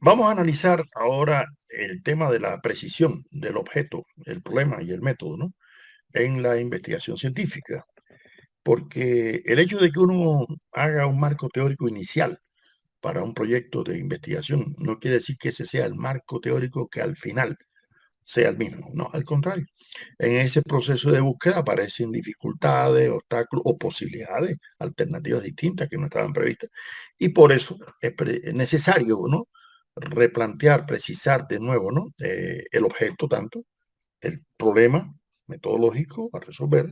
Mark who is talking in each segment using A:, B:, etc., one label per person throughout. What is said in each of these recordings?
A: Vamos a analizar ahora el tema de la precisión del objeto, el problema y el método, ¿no? En la investigación científica, porque el hecho de que uno haga un marco teórico inicial para un proyecto de investigación no quiere decir que ese sea el marco teórico que al final sea el mismo, no, al contrario. En ese proceso de búsqueda aparecen dificultades, obstáculos o posibilidades, alternativas distintas que no estaban previstas. Y por eso es necesario, ¿no? Replantear, precisar de nuevo, ¿no? El objeto tanto, el problema metodológico a resolver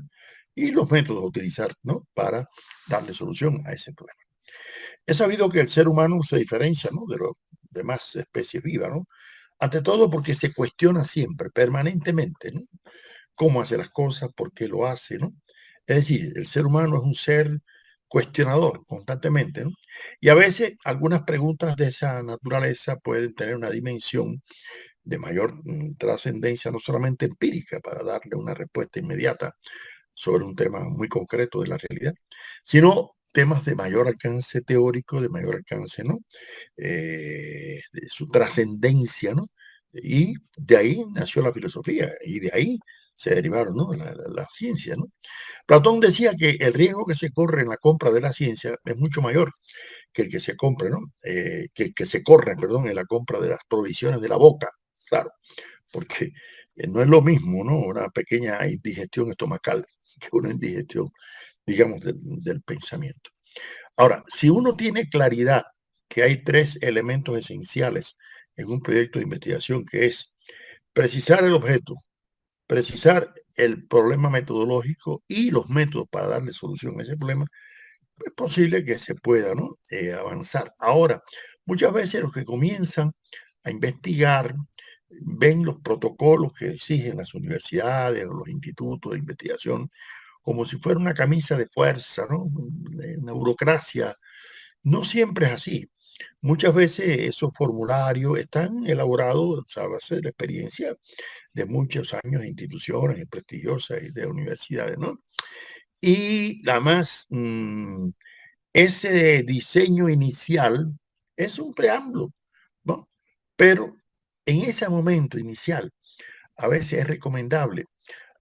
A: y los métodos a utilizar, ¿no? Para darle solución a ese problema. Es sabido que el ser humano se diferencia, ¿no? De las demás especies vivas, ¿no? Ante todo porque se cuestiona siempre, permanentemente, ¿no? Cómo hace las cosas, por qué lo hace, ¿no? Es decir, el ser humano es un ser cuestionador constantemente, ¿no? Y a veces algunas preguntas de esa naturaleza pueden tener una dimensión de mayor trascendencia, no solamente empírica, para darle una respuesta inmediata sobre un tema muy concreto de la realidad, sino temas de mayor alcance teórico, de mayor alcance, ¿no? De su trascendencia, ¿no? Y de ahí nació la filosofía y de ahí se derivaron, ¿no? La ciencia, ¿no? Platón decía que el riesgo que se corre en la compra de la ciencia es mucho mayor que el que se compre, ¿no? Que se corre, perdón, en la compra de las provisiones de la boca, claro, porque no es lo mismo, ¿no? Una pequeña indigestión estomacal que una indigestión, digamos, del pensamiento. Ahora, si uno tiene claridad que hay tres elementos esenciales en un proyecto de investigación, que es precisar el objeto, precisar el problema metodológico y los métodos para darle solución a ese problema, es posible que se pueda, ¿no? Avanzar. Ahora, muchas veces los que comienzan a investigar ven los protocolos que exigen las universidades o los institutos de investigación como si fuera una camisa de fuerza, ¿no? Una burocracia. No siempre es así. Muchas veces esos formularios están elaborados a base de la experiencia de muchos años de instituciones prestigiosas y de universidades, ¿no? Y además, ese diseño inicial es un preámbulo, ¿no? Pero en ese momento inicial, a veces es recomendable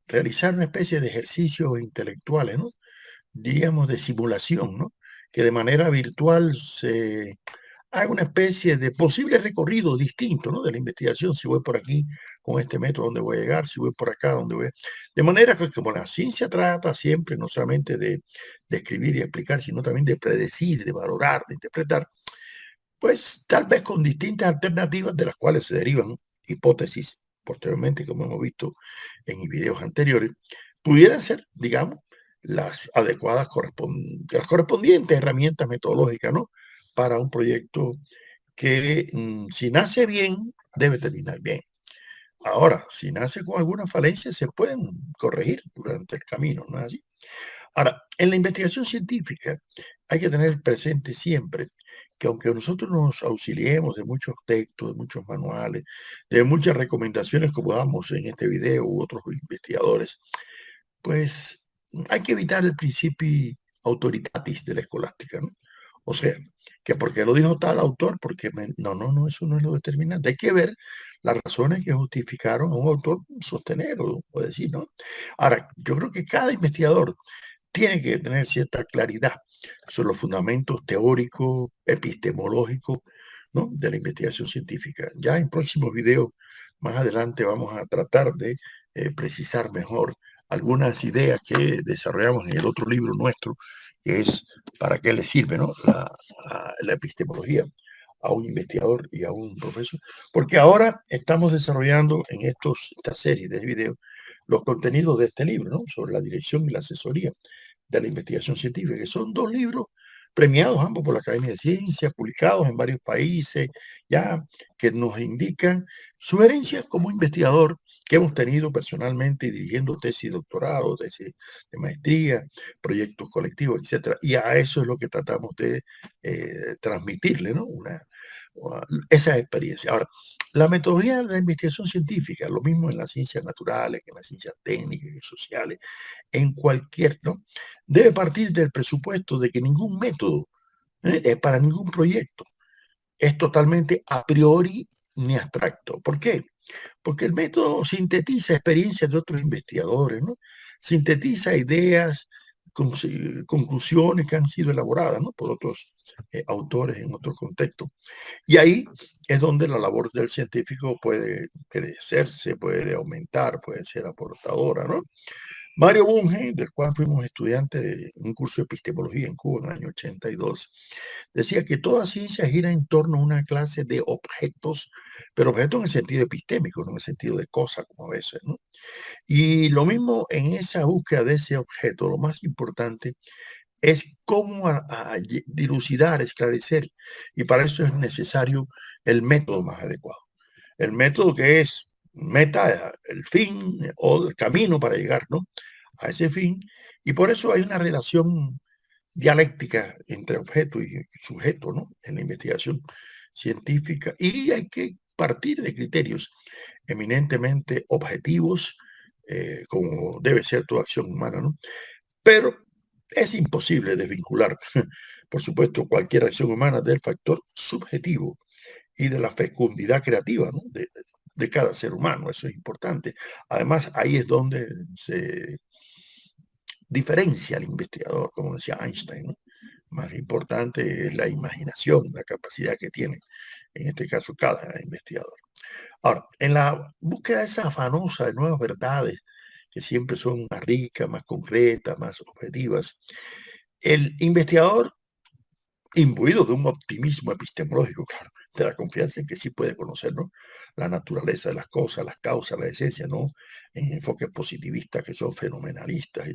A: realizar una especie de ejercicios intelectuales, ¿no? Diríamos de simulación, ¿no? Que de manera virtual se haga una especie de posible recorrido distinto, ¿no? De la investigación, si voy por aquí con este método, ¿dónde voy a llegar? Si voy por acá, ¿dónde voy a... De manera que como la ciencia trata siempre no solamente de escribir y explicar, sino también de predecir, de valorar, de interpretar, pues tal vez con distintas alternativas de las cuales se derivan hipótesis posteriormente, como hemos visto en videos anteriores, pudieran ser, digamos, las adecuadas, las correspondientes herramientas metodológicas, ¿no? Para un proyecto que si nace bien, debe terminar bien. Ahora, si nace con alguna falencia, se pueden corregir durante el camino, ¿no es así? Ahora, en la investigación científica hay que tener presente siempre que aunque nosotros nos auxiliemos de muchos textos, de muchos manuales, de muchas recomendaciones como damos en este video u otros investigadores, pues hay que evitar el principio autoritatis de la escolástica, ¿no? O sea, que porque lo dijo tal autor, porque no, eso no es lo determinante. Hay que ver las razones que justificaron a un autor sostener o decir, ¿no? Ahora, yo creo que cada investigador tiene que tener cierta claridad sobre los fundamentos teóricos, epistemológicos, ¿no? De la investigación científica. Ya en próximos videos, más adelante, vamos a tratar de precisar mejor algunas ideas que desarrollamos en el otro libro nuestro, que es para qué le sirve, ¿no? La epistemología a un investigador y a un profesor. Porque ahora estamos desarrollando en esta serie de videos los contenidos de este libro, ¿no? Sobre la dirección y la asesoría de la investigación científica, que son dos libros premiados ambos por la Academia de Ciencias, publicados en varios países, ya que nos indican sugerencias como investigador que hemos tenido personalmente dirigiendo tesis de doctorado, tesis de maestría, proyectos colectivos, etcétera. Y a eso es lo que tratamos de transmitirle, ¿no? Esa experiencia. Ahora, la metodología de la investigación científica, lo mismo en las ciencias naturales, que en las ciencias técnicas y sociales, en cualquier, ¿no? Debe partir del presupuesto de que ningún método es para ningún proyecto es totalmente a priori ni abstracto. ¿Por qué? Porque el método sintetiza experiencias de otros investigadores, ¿no? Sintetiza ideas, conclusiones que han sido elaboradas, ¿no? Por otros autores en otros contextos. Y ahí es donde la labor del científico puede crecerse, puede aumentar, puede ser aportadora, ¿no? Mario Bunge, del cual fuimos estudiantes de un curso de epistemología en Cuba en el año 82, decía que toda ciencia gira en torno a una clase de objetos, pero objetos en el sentido epistémico, no en el sentido de cosas como a veces, ¿no? Y lo mismo en esa búsqueda de ese objeto, lo más importante es cómo dilucidar, esclarecer, y para eso es necesario el método más adecuado. El método que es meta, el fin o el camino para llegar, ¿no? A ese fin. Y por eso hay una relación dialéctica entre objeto y sujeto, ¿no? En la investigación científica. Y hay que partir de criterios eminentemente objetivos, como debe ser toda acción humana, ¿no? Pero es imposible desvincular, por supuesto, cualquier acción humana del factor subjetivo y de la fecundidad creativa, ¿no? de cada ser humano. Eso es importante. Además, ahí es donde se diferencia al investigador, como decía Einstein, ¿no? Más importante es la imaginación, la capacidad que tiene, en este caso, cada investigador. Ahora, en la búsqueda esa afanosa de nuevas verdades, que siempre son más ricas, más concretas, más objetivas, el investigador, imbuido de un optimismo epistemológico, claro, de la confianza en que sí puede conocer, ¿no? La naturaleza de las cosas, las causas, la esencia, ¿no? En enfoques positivistas que son fenomenalistas.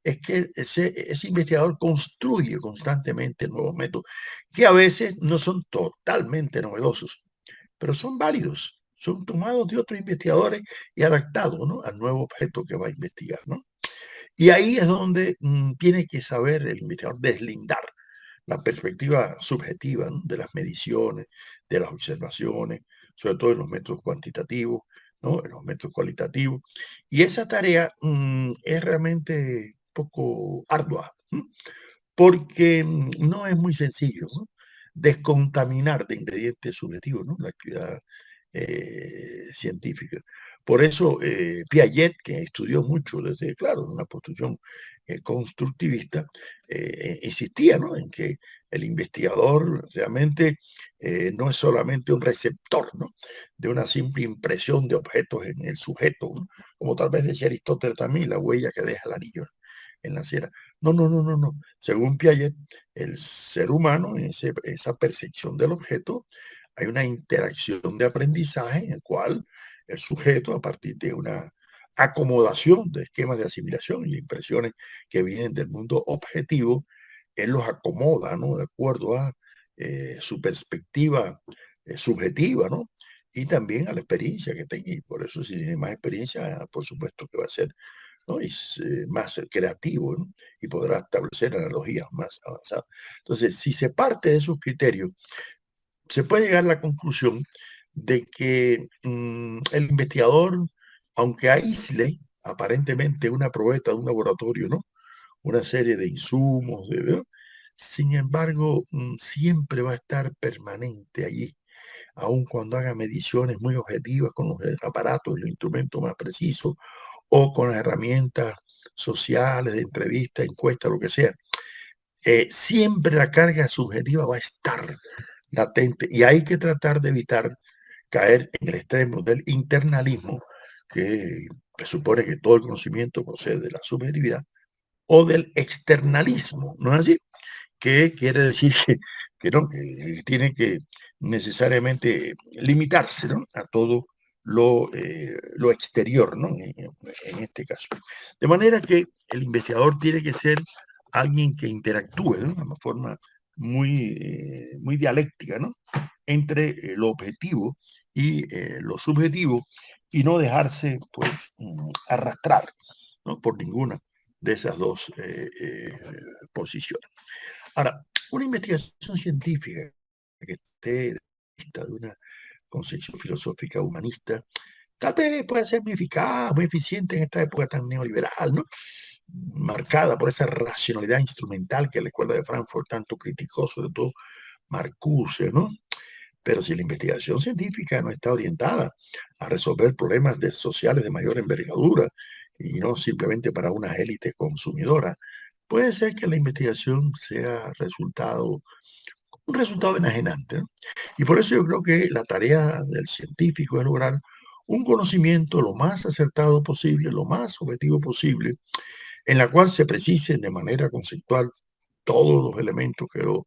A: Es que ese investigador construye constantemente nuevos métodos que a veces no son totalmente novedosos, pero son válidos, son tomados de otros investigadores y adaptados, ¿no? Al nuevo objeto que va a investigar, ¿no? Y ahí es donde tiene que saber el investigador deslindar la perspectiva subjetiva, ¿no? De las mediciones, de las observaciones, sobre todo en los métodos cuantitativos, ¿no? En los métodos cualitativos. Y esa tarea es realmente poco ardua, ¿no? Porque no es muy sencillo, ¿no? Descontaminar de ingredientes subjetivos, ¿no? La actividad científica. Por eso Piaget, que estudió mucho desde, claro, una posición constructivista, insistía, ¿no? En que el investigador realmente no es solamente un receptor, ¿no? De una simple impresión de objetos en el sujeto, ¿no? Como tal vez decía Aristóteles también, la huella que deja el anillo en la cera. No, no, no, no, no. Según Piaget, el ser humano, en esa percepción del objeto, hay una interacción de aprendizaje en el cual el sujeto, a partir de una acomodación de esquemas de asimilación y de impresiones que vienen del mundo objetivo, él los acomoda, ¿no? De acuerdo a su perspectiva subjetiva, ¿no? Y también a la experiencia que tenga. Y por eso, si tiene más experiencia, por supuesto que va a ser, ¿no? Es más creativo, ¿no? Y podrá establecer analogías más avanzadas. Entonces, si se parte de esos criterios, se puede llegar a la conclusión de que el investigador, aunque aísle aparentemente una probeta de un laboratorio, ¿no? Una serie de insumos, ¿no? Sin embargo, siempre va a estar permanente allí, aun cuando haga mediciones muy objetivas con los aparatos y los instrumentos más precisos, o con las herramientas sociales, de entrevista, encuesta, lo que sea. Siempre la carga subjetiva va a estar latente y hay que tratar de evitar caer en el extremo del internalismo, que supone que todo el conocimiento procede de la subjetividad, o del externalismo, ¿no es así? Que quiere decir que no, que tiene que necesariamente limitarse, ¿no? A todo lo exterior, ¿no? En este caso. De manera que el investigador tiene que ser alguien que interactúe de una forma muy dialéctica, ¿no? Entre lo objetivo y lo subjetivo y no dejarse, pues, arrastrar, ¿no? Por ninguna de esas dos posiciones. Ahora, una investigación científica que esté de una concepción filosófica humanista, tal vez pueda ser muy eficaz, muy eficiente en esta época tan neoliberal, ¿no? Marcada por esa racionalidad instrumental que la Escuela de Frankfurt tanto criticó, sobre todo Marcuse, ¿no? Pero si la investigación científica no está orientada a resolver problemas sociales de mayor envergadura y no simplemente para una élite consumidora, puede ser que la investigación sea un resultado enajenante, ¿no? Y por eso yo creo que la tarea del científico es lograr un conocimiento lo más acertado posible, lo más objetivo posible, en la cual se precisen de manera conceptual todos los elementos que lo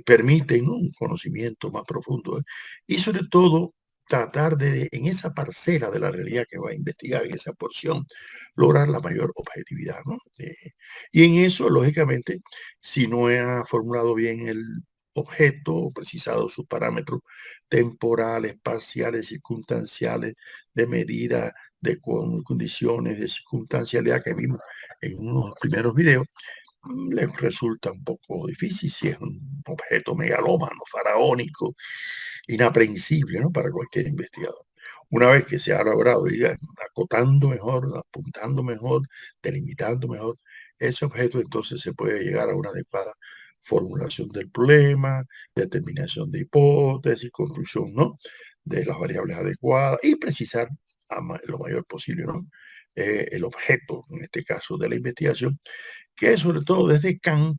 A: permiten, ¿no? Un conocimiento más profundo, ¿eh? Y sobre todo tratar de, en esa parcela de la realidad que va a investigar, en esa porción, lograr la mayor objetividad, ¿no? Y en eso, lógicamente, si no ha formulado bien el objeto, precisado sus parámetros temporales, espaciales, circunstanciales, de medida, de condiciones, de circunstancialidad que vimos en unos primeros videos, les resulta un poco difícil si es un objeto megalómano, faraónico, inaprehensible, ¿no? Para cualquier investigador. Una vez que se ha logrado ir acotando mejor, apuntando mejor, delimitando mejor ese objeto, entonces se puede llegar a una adecuada formulación del problema, determinación de hipótesis, conclusión, ¿no? De las variables adecuadas y precisar lo mayor posible, ¿no? El objeto, en este caso de la investigación, que sobre todo desde Kant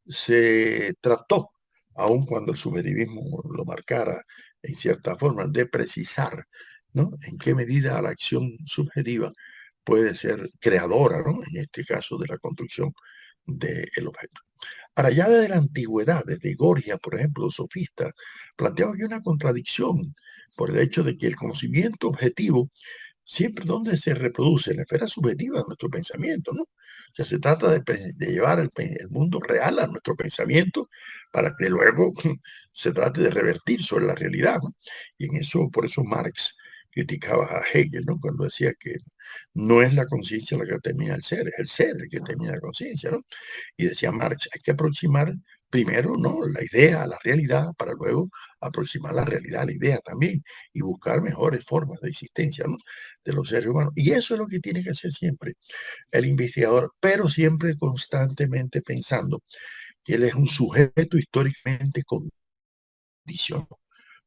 A: se trató, aun cuando el subjetivismo lo marcara en cierta forma, de precisar, ¿no? En qué medida la acción subjetiva puede ser creadora, ¿no? En este caso de la construcción del objeto. Ahora, ya desde la antigüedad, desde Gorgias, por ejemplo, los sofistas, planteaba que hay una contradicción por el hecho de que el conocimiento objetivo siempre donde se reproduce en la esfera subjetiva de nuestro pensamiento, ¿no? O sea, se trata de llevar el mundo real a nuestro pensamiento para que luego se trate de revertir sobre la realidad, ¿no? Y en eso, por eso Marx criticaba a Hegel, ¿no? Cuando decía que no es la conciencia la que determina el ser el que determina la conciencia, ¿no? Y decía Marx, hay que aproximar primero, ¿no? La idea a la realidad para luego aproximar la realidad a la idea también y buscar mejores formas de existencia, ¿no? De los seres humanos. Y eso es lo que tiene que hacer siempre el investigador, pero siempre constantemente pensando que él es un sujeto históricamente condicionado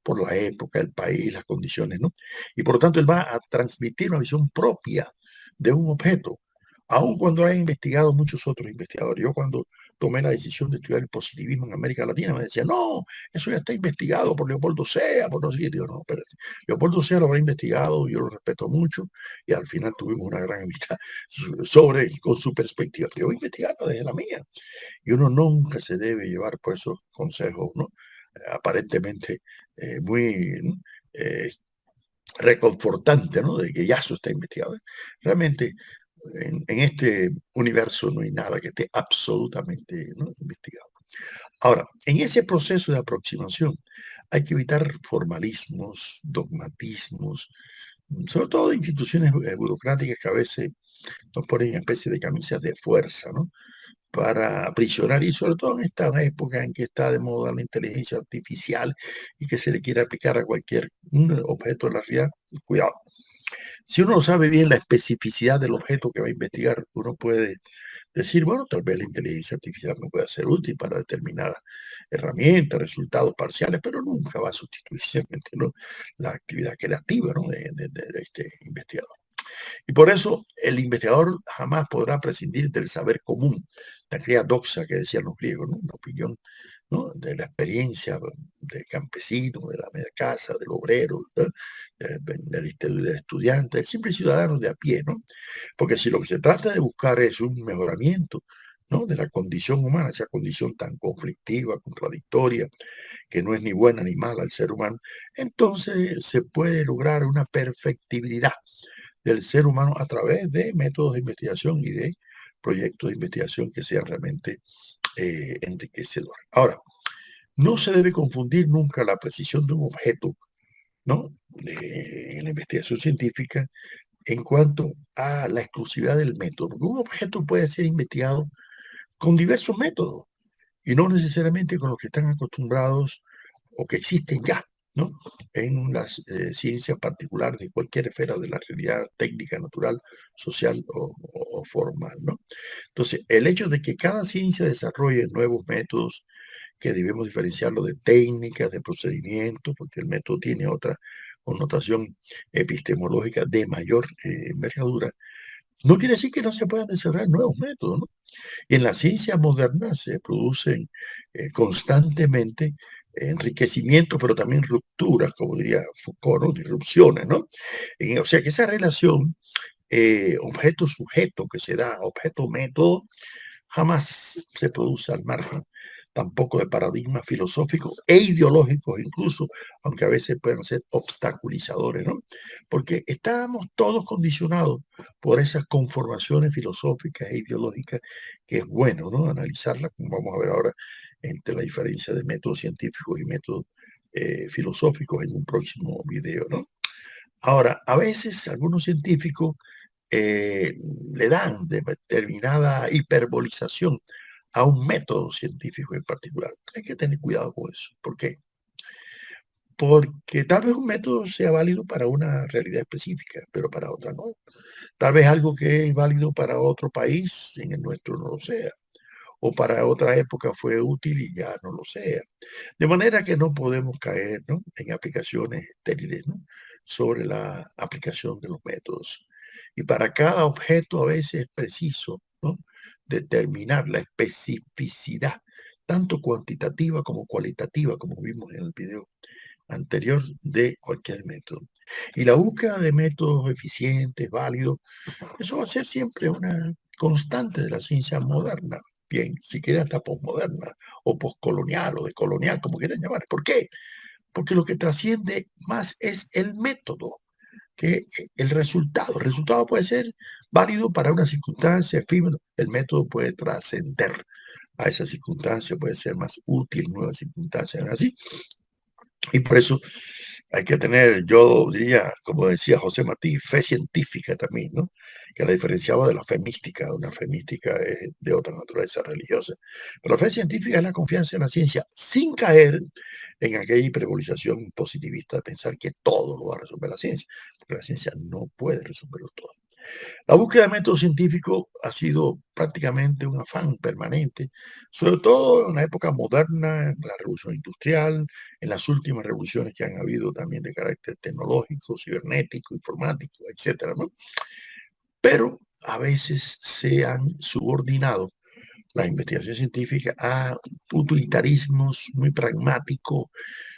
A: por la época, el país, las condiciones, ¿no? Y por lo tanto él va a transmitir una visión propia de un objeto, aun cuando haya investigado muchos otros investigadores. Yo cuando tomé la decisión de estudiar el positivismo en América Latina, me decía, no, eso ya está investigado por Leopoldo Sea, por no sé qué. Digo, no, espérate. Leopoldo Sea lo habrá investigado, yo lo respeto mucho, y al final tuvimos una gran amistad con su perspectiva. Yo voy a investigarlo desde la mía. Y uno nunca se debe llevar por esos consejos, ¿no? Aparentemente muy eh, reconfortante, ¿no? De que ya eso está investigado. Realmente en este universo no hay nada que esté absolutamente, ¿no? Investigado. Ahora, en ese proceso de aproximación hay que evitar formalismos, dogmatismos, sobre todo de instituciones burocráticas que a veces nos ponen en especie de camisas de fuerza, ¿no? Para aprisionar, y sobre todo en esta época en que está de moda la inteligencia artificial y que se le quiere aplicar a cualquier objeto de la realidad. Cuidado. Si uno sabe bien la especificidad del objeto que va a investigar, uno puede decir, bueno, tal vez la inteligencia artificial me pueda ser útil para determinadas herramientas, resultados parciales, pero nunca va a sustituir simplemente, ¿no? La actividad creativa, ¿no? De este investigador. Y por eso el investigador jamás podrá prescindir del saber común, de aquella doxa que decían los griegos, ¿no? Una opinión, ¿no? De la experiencia del campesino, de la media casa, del obrero, ¿no? Del estudiante, del simple ciudadano de a pie, ¿no? Porque si lo que se trata de buscar es un mejoramiento, ¿no? De la condición humana, esa condición tan conflictiva, contradictoria, que no es ni buena ni mala al ser humano, entonces se puede lograr una perfectibilidad del ser humano a través de métodos de investigación y de proyectos de investigación que sean realmente enriquecedores. Ahora, no se debe confundir nunca la precisión de un objeto, ¿no? En la investigación científica en cuanto a la exclusividad del método. Porque un objeto puede ser investigado con diversos métodos y no necesariamente con los que están acostumbrados o que existen ya, ¿no? En las ciencias particulares de cualquier esfera de la realidad técnica, natural, social o formal, ¿no? Entonces, el hecho de que cada ciencia desarrolle nuevos métodos que debemos diferenciarlo de técnicas, de procedimientos, porque el método tiene otra connotación epistemológica de mayor envergadura. No quiere decir que no se puedan desarrollar nuevos métodos, ¿no? Y en la ciencia moderna se producen constantemente enriquecimientos, pero también rupturas, como diría Foucault, ¿no? Disrupciones, ¿no? O sea que esa relación objeto-sujeto que se da, objeto-método, jamás se produce al margen tampoco de paradigmas filosóficos e ideológicos incluso, aunque a veces puedan ser obstaculizadores, ¿no? Porque estábamos todos condicionados por esas conformaciones filosóficas e ideológicas que es bueno, ¿no? Analizarlas, como vamos a ver ahora, entre la diferencia de métodos científicos y métodos filosóficos en un próximo video, ¿no? Ahora, a veces algunos científicos eh, le dan determinada hiperbolización a un método científico en particular. Hay que tener cuidado con eso. ¿Por qué? Porque tal vez un método sea válido para una realidad específica, pero para otra no. Tal vez algo que es válido para otro país, en el nuestro no lo sea. O para otra época fue útil y ya no lo sea. De manera que no podemos caer, ¿no?, en aplicaciones estériles, ¿no?, sobre la aplicación de los métodos. Y para cada objeto a veces es preciso, ¿no?, determinar la especificidad, tanto cuantitativa como cualitativa, como vimos en el video anterior, de cualquier método. Y la búsqueda de métodos eficientes, válidos, eso va a ser siempre una constante de la ciencia moderna, bien, si quieren hasta posmoderna, o poscolonial, o decolonial, como quieran llamar. ¿Por qué? Porque lo que trasciende más es el método que el resultado. El resultado puede ser válido para una circunstancia efímera, el método puede trascender a esa circunstancia, puede ser más útil en nuevas circunstancias, así. Y por eso hay que tener, yo diría, como decía José Martí, fe científica también, ¿no? Que la diferenciaba de la fe mística. Una fe mística es de otra naturaleza religiosa. Pero la fe científica es la confianza en la ciencia, sin caer en aquella hiperbolización positivista de pensar que todo lo va a resolver la ciencia, porque la ciencia no puede resolverlo todo. La búsqueda de métodos científicos ha sido prácticamente un afán permanente, sobre todo en la época moderna, en la revolución industrial, en las últimas revoluciones que han habido también de carácter tecnológico, cibernético, informático, etcétera, ¿no? Pero a veces se han subordinado la investigación científica a utilitarismos muy pragmáticos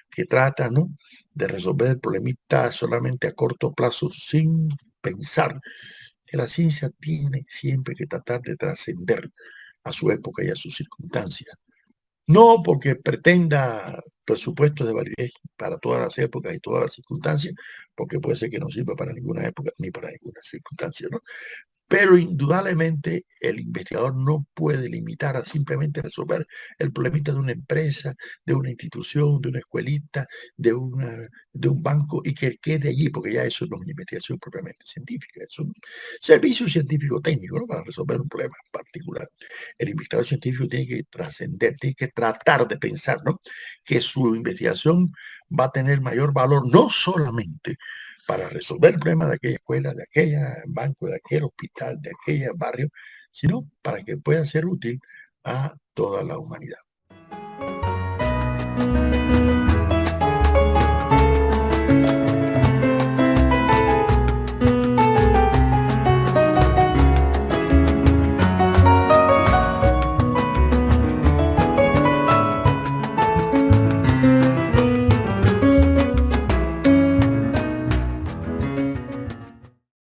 A: que tratan, ¿no?, de resolver el problemita solamente a corto plazo sin pensar que la ciencia tiene siempre que tratar de trascender a su época y a sus circunstancias. No porque pretenda presupuestos de validez para todas las épocas y todas las circunstancias, porque puede ser que no sirva para ninguna época ni para ninguna circunstancia, ¿no? Pero indudablemente el investigador no puede limitar a simplemente resolver el problemita de una empresa, de una institución, de una escuelita, de un banco y que quede allí, porque ya eso no es una investigación propiamente científica, es un servicio científico técnico, ¿no?, para resolver un problema particular. El investigador científico tiene que trascender, tiene que tratar de pensar, ¿no?, que su investigación va a tener mayor valor, no solamente para resolver el problema de aquella escuela, de aquel banco, de aquel hospital, de aquel barrio, sino para que pueda ser útil a toda la humanidad.